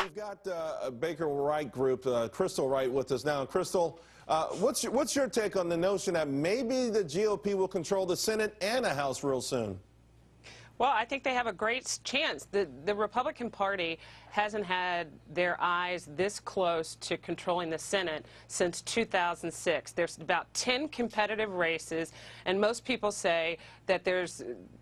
We've got Baker Wright Group, Crystal Wright, with us now. Crystal, what's your take on the notion that maybe the GOP will control the Senate and the House real soon? Well, I think they have a great chance. The Republican Party hasn't had their eyes this close to controlling the Senate since 2006. There's about 10 competitive races, and most people say that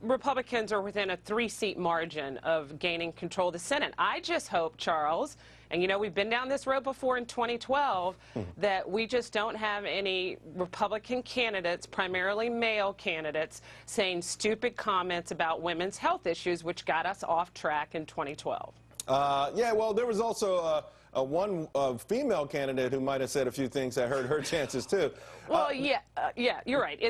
Republicans are within a 3-seat margin of gaining control of the Senate. I just hope, Charles, and you know we've been down this road before in 2012, that we just don't have any Republican candidates, primarily male candidates, saying stupid comments about women's health issues, which got us off track in 2012. Yeah, well, there was also one female candidate who might have said a few things that hurt her chances, too. Well, yeah, you're right.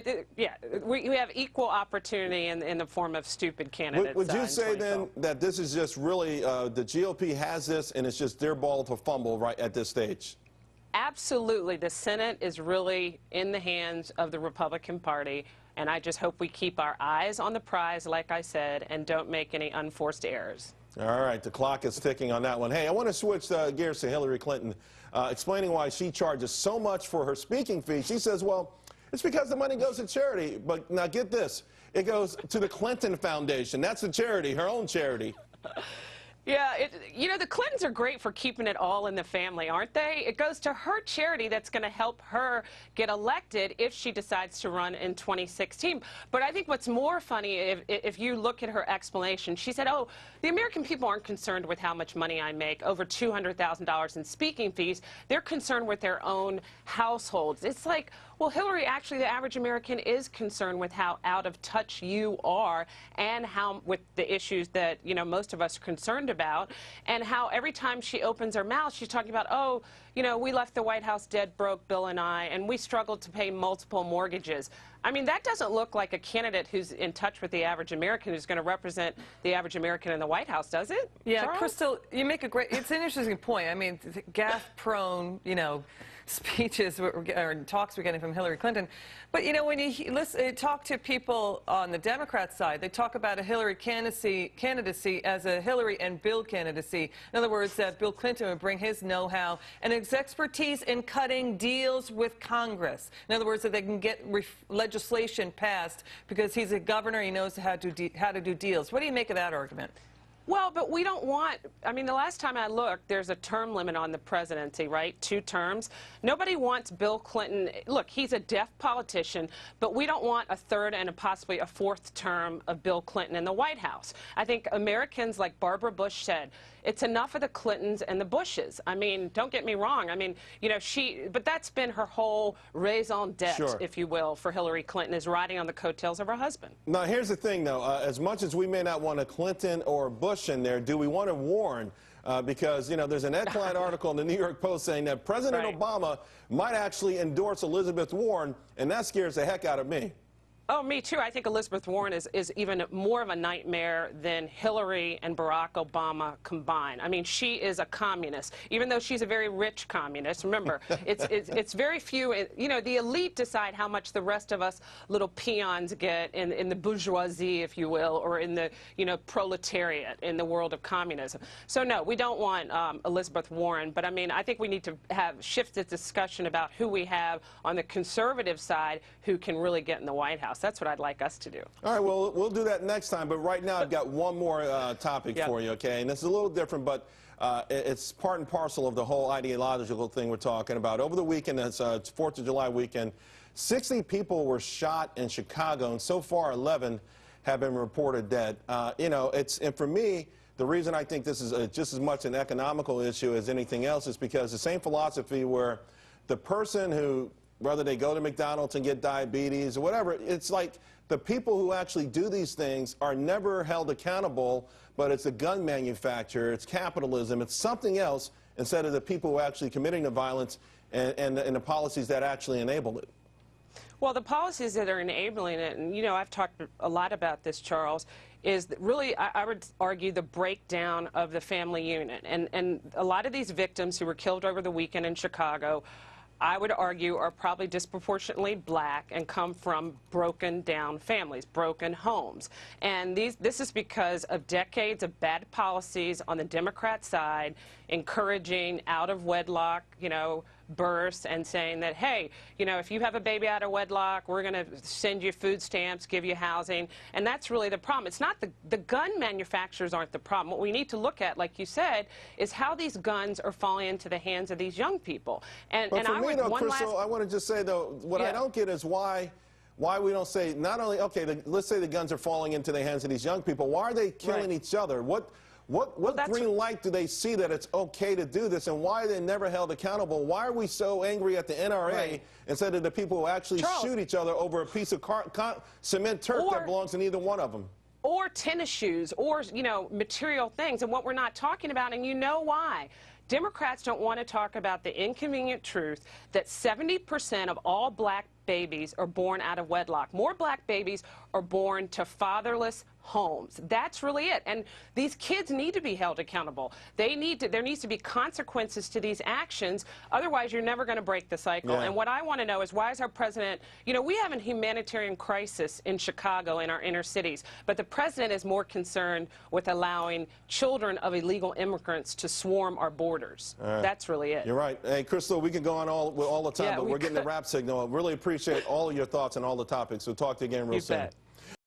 We have equal opportunity in the form of stupid candidates. Would you say, then, that this is just really the GOP has this, and it's just their ball to fumble right at this stage? Absolutely. The Senate is really in the hands of the Republican Party, and I just hope we keep our eyes on the prize, like I said, and don't make any unforced errors. All right, the clock is ticking on that one. Hey, I want to switch gears to Hillary Clinton, explaining why she charges so much for her speaking fee. She says, well, it's because the money goes to charity. But now get this, it goes to the Clinton Foundation. That's the charity, her own charity. Yeah, you know, the Clintons are great for keeping it all in the family, aren't they? It goes to her charity that's going to help her get elected if she decides to run in 2016. But I think what's more funny, if you look at her explanation, she said, oh, the American people aren't concerned with how much money I make, over $200,000 in speaking fees. They're concerned with their own households. It's like, well, Hillary, actually, the average American is concerned with how out of touch you are and how with the issues that, you know, most of us are concerned about, and how every time she opens her mouth, she's talking about, oh, you know, we left the White House dead broke, Bill and I, and we struggled to pay multiple mortgages. I mean, that doesn't look like a candidate who's in touch with the average American, who's going to represent the average American in the White House, does it? Yeah, Charles? Crystal, you make a great, it's an interesting point. I mean, gaffe-prone, you know, speeches or talks we're getting from Hillary Clinton. But, you know, when you talk to people on the Democrat side, they talk about a Hillary candidacy as a Hillary and Bill candidacy. In other words, that Bill Clinton would bring his know-how and his expertise in cutting deals with Congress. In other words, that they can get legislation passed because he's a governor, he knows how to do deals. What do you make of that argument? Well, but we don't want, I mean, the last time I looked, there's a term limit on the presidency, right? 2 terms. Nobody wants Bill Clinton. Look, he's a deaf politician, but we don't want a 3rd and possibly a 4th term of Bill Clinton in the White House. I think Americans, like Barbara Bush said, it's enough of the Clintons and the Bushes. I mean, don't get me wrong. I mean, you know, but that's been her whole raison d'etre, if you will, for Hillary Clinton, is riding on the coattails of her husband. Now, here's the thing, though. As much as we may not want a Clinton or Bush in there, do we want to warn? Because, you know, there's an Ed Klein article in the New York Post saying that President Obama might actually endorse Elizabeth Warren, and that scares the heck out of me. Oh, me too. I think Elizabeth Warren is even more of a nightmare than Hillary and Barack Obama combined. I mean, she is a communist, even though she's a very rich communist. Remember, it's very few. You know, the elite decide how much the rest of us little peons get in the bourgeoisie, if you will, or in the, you know, proletariat in the world of communism. So no, we don't want Elizabeth Warren. But I mean, I think we need to shift the discussion about who we have on the conservative side who can really get in the White House. That's what I'd like us to do. All right, well, we'll do that next time. But right now, I've got one more topic for you, okay? And it's a little different, but it's part and parcel of the whole ideological thing we're talking about. Over the weekend, it's 4th of July weekend, 60 people were shot in Chicago, and so far 11 have been reported dead. You know, and for me, the reason I think this is just as much an economical issue as anything else is because the same philosophy where the person who, whether they go to McDonald's and get diabetes or whatever, it's like the people who actually do these things are never held accountable, but it's a gun manufacturer, it's capitalism, it's something else instead of the people who are actually committing the violence and the policies that actually enable it. Well, the policies that are enabling it, and you know, I've talked a lot about this, Charles, is really, I would argue, the breakdown of the family unit. And a lot of these victims who were killed over the weekend in Chicago I would argue, are probably disproportionately black and come from broken down families, broken homes. And this is because of decades of bad policies on the Democrat side, encouraging out of wedlock, births, and saying that, hey, if you have a baby out of wedlock, we're going to send you food stamps, give you housing. And that's really the problem. It's not the gun manufacturers aren't the problem. What we need to look at, like you said, is how these guns are falling into the hands of these young people. But for me, though, Crystal, I want to just say, though, what I don't get is why we don't say, not only, okay, let's say the guns are falling into the hands of these young people. Why are they killing each other? What green light do they see that it's okay to do this, and why are they never held accountable? Why are we so angry at the NRA instead of the people who actually shoot each other over a piece of cement turf that belongs to neither one of them? Or tennis shoes, or, material things. And what we're not talking about, and you know why. Democrats don't want to talk about the inconvenient truth that 70% of all black babies are born out of wedlock. More black babies are born to fatherless homes. That's really it. And these kids need to be held accountable. There needs to be consequences to these actions. Otherwise, you're never going to break the cycle. And what I want to know is, why is our president, we have a humanitarian crisis in Chicago, in our inner cities, but the president is more concerned with allowing children of illegal immigrants to swarm our borders. That's really it. You're right. Hey, Crystal, we can go on all the time, but we're getting the wrap signal. I really appreciate all of your thoughts on all the topics. We'll talk to you again real soon. Bet.